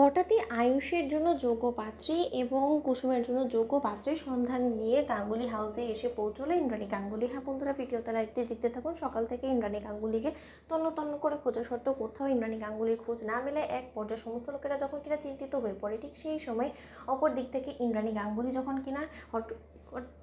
হঠাৎই আয়ুষের জন্য যোগ্য পাত্রী এবং কুসুমের জন্য যোগ্য পাত্রের সন্ধান নিয়ে গাঙ্গুলি হাউসে এসে পৌঁছলো ইন্দ্রাণী গাঙ্গুলি। হ্যাঁ বন্ধুরা, ভিডিওতে লাইকতে দেখতে থাকুন। সকাল থেকে ইন্দ্রাণী গাঙ্গুলিকে তন্ন তন্ন করে খোঁজা সত্ত্বেও কোথাও ইন্দ্রাণী গাঙ্গুলির খোঁজ না মেলে এক পর্যায়ে সমস্ত লোকেরা যখন কিনা চিন্তিত হয়ে পড়ে, ঠিক সেই সময় অপর দিক থেকে ইন্দ্রাণী গাঙ্গুলি যখন কিনা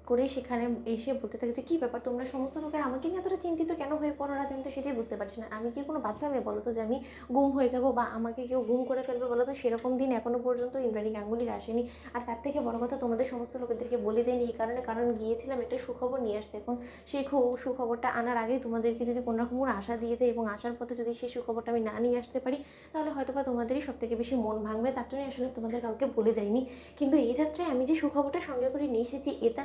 করে সেখানে এসে বলতে থাকে যে কী ব্যাপার, তোমরা সমস্ত লোকেরা আমাকে নিয়ে এতটা চিন্তিত কেন হয়ে পড়ো রাজ? আমি তো সেটাই বুঝতে পারছি না। আমি কি কোনো বাচ্চা মেয়ে বলো তো যে আমি গুম হয়ে যাব বা আমাকে কেউ গুম করে ফেলবে বলো তো? সেরকম দিন এখনও পর্যন্ত ইন্দ্রাণী গাঙ্গুলির আসেনি। আর তার থেকে বড় কথা, তোমাদের সমস্ত লোকেদেরকে বলে যায়নি এই কারণ গিয়েছিলাম একটা সুখবর নিয়ে আসতে। এখন সেই সুখবরটা আনার আগেই তোমাদেরকে যদি কোনো রকম কোনো আশা দিয়ে যায় এবং আসার পথে যদি সেই সুখবরটা আমি না নিয়ে আসতে পারি, তাহলে হয়তো বা তোমাদেরই সব থেকে বেশি মন ভাঙবে। তার জন্যই আসলে তোমাদের কাউকে বলে যায়নি। কিন্তু এই যাত্রায় আমি যে সুখবরটা সঙ্গে করে নিয়ে এসেছি, এটা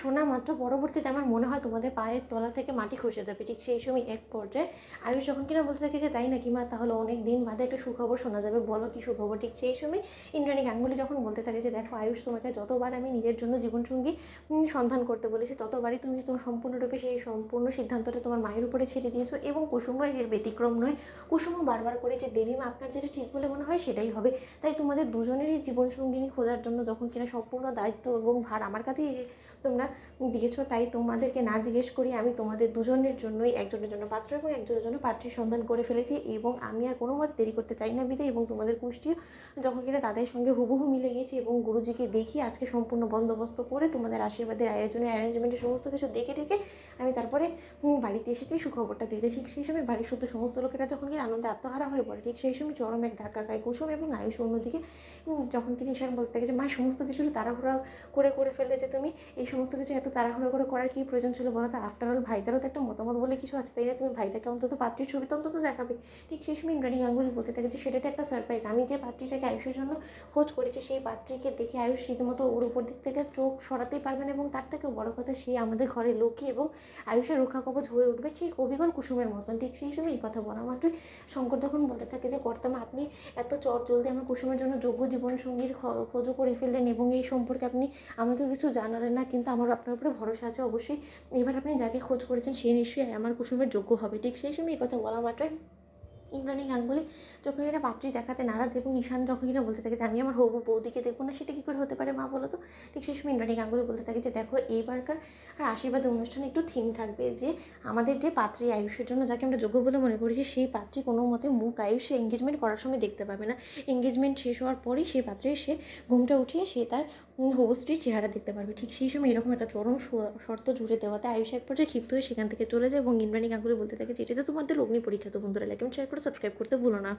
শোনা মাত্র পরবর্তীতে আমার মনে হয় তোমাদের পায়ের তলা থেকে মাটি খসে যাবে। ঠিক সেই সময় এক পর্যায়ে আয়ুষ যখন কিনা বলতে থাকে যে তাই নাকি মা, তাহলে অনেক দিন বাদে একটা সুখবর শোনা যাবে, বলো কি সুখবর? ঠিক সেই সময় ইন্দ্রাণী গাঙ্গুলি যখন বলতে থাকে যে দেখো আয়ুষ, তোমাকে যতবার আমি নিজের জন্য জীবনসঙ্গী সন্ধান করতে বলেছি, ততবারই তুমি তোমার সম্পূর্ণরূপে সেই সম্পূর্ণ সিদ্ধান্তটা তোমার মায়ের উপরে ছেড়ে দিয়েছো এবং কুসুমও এর ব্যতিক্রম নয়। কুসুমও বারবার করে যে দেবী মা, আপনার যেটা ঠিক বলে মনে হয় সেটাই হবে। তাই তোমাদের দুজনেরই জীবনসঙ্গিনী খোঁজার জন্য যখন কিনা সম্পূর্ণ দায়িত্ব এবং ভার আমার কাছেই তোমরা দিয়েছো, তাই তোমাদেরকে না জিজ্ঞেস করি আমি তোমাদের দুজনের জন্যই, একজনের জন্য পাত্র এবং একজনের জন্য পাত্রীর সন্ধান করে ফেলেছি। এবং আমি আর কোনো মতে দেরি করতে চাই না বিদায়, এবং তোমাদের কুষ্টি যখন কিনা তাদের সঙ্গে হুবহু মিলে গিয়েছে এবং গুরুজিকে দেখিয়ে আজকে সম্পূর্ণ বন্দোবস্ত করে তোমাদের আশীর্বাদের আয়োজনের অ্যারেঞ্জমেন্টের সমস্ত কিছু দেখে রেখে আমি তারপরে বাড়িতে এসেছি সুখবরটা দিতে। ঠিক সেই সময় বাড়ির শুধু সমস্ত লোকেরা যখন কিনা আনন্দে আত্মহারা হয়ে পড়ে, ঠিক সেই সময় চরম এক ধাক্কা খায় কুসুম এবং আয়ুষ। অন্যদিকে যখন কিনা ঈশান বলতে থাকে যে মা, সমস্ত কিছু তাড়াহুড়া করে ফেললে যে তুমি, এই সমস্ত কিছু এত তাড়াহুড়ো করে করার কি প্রয়োজন ছিল বলো তো? আফটার অল ভাইদারও তো একটা মতামত বলে কিছু আছে, তাই না? তুমি ভাইদাকে অন্তত পাত্রীর ছবি তো অন্তত দেখাবে। ঠিক সেই সময় ইন্দ্রাণী গাঙ্গুলি বলতে থাকে যে সেটা তো একটা সারপ্রাইজ। আমি যে পাত্রীটাকে আয়ুষের জন্য খোঁজ করেছি, সেই পাত্রীকে দেখে আয়ুষ রীতিমতো ওর উপর দিক থেকে চোখ সরাতেই পারবে না, এবং তার থেকেও বড় কথা, সে আমাদের ঘরে লক্ষ্মী এবং আয়ুষের রক্ষা কবচ হয়ে উঠবে ঠিক অবিকল কুসুমের মতন। ঠিক সেই সময় এই কথা বলা মাত্রই শঙ্কর যখন বলতে থাকে যে কর্তামা, আপনি এত জলদি আমার কুসুমের জন্য যোগ্য জীবনসঙ্গীর খোঁজও করে ফেললেন এবং এই সম্পর্কে আপনি আমাকে কিছু জানালেন না, কিন্তু আমার আপনার উপরে ভরসা আছে অবশ্যই। এবার আপনি যাকে খোঁজ করেছেন সে নিশ্চয়ই আমার কুসুমের যোগ্য হবে। ঠিক সেই সময় এই কথা বলা মাত্রই ইন্দ্রাণী গাঙ্গুলি যখন এটা পাত্রী দেখাতে নারাজ এবং ঈশান যখন কিনা বলতে থাকে যে আমি আমার হবু বৌদিকে দেখবো না, সেটা কী করে হতে পারে মা বলো তো? ঠিক সেই সময় ইন্দ্রাণী গাঙ্গুলি বলতে থাকে যে দেখো, এইবারকার আশীর্বাদ অনুষ্ঠানে একটু থিম থাকবে যে আমাদের যে পাত্রী আয়ুষের জন্য যাকে আমরা যোগ্য বলে মনে করেছি, সেই পাত্রী কোনো মতে মুখ আয়ুষে এঙ্গেজমেন্ট করার সময় দেখতে পাবে না। এঙ্গেজমেন্ট শেষ হওয়ার পরই সেই পাত্রী সে ঘুমটা উঠিয়ে সে তার হবু স্ত্রীর চেহারা দেখতে পারবে। ঠিক সেই সময় এরকম একটা চরম শর্ত জুড়ে দেওয়াতে আয়ুষ এক পর্যায়ে ক্ষিপ্ত হয়ে সেখান থেকে চলে যায় এবং ইন্দ্রাণী গাঙ্গুলি বলতে থাকে যে এটা তো তোমাদের অগ্নি পরীক্ষা। তো বন্ধুরা, লাইক এবং শেয়ার করে সাবস্ক্রাইব করতে ভুলো না।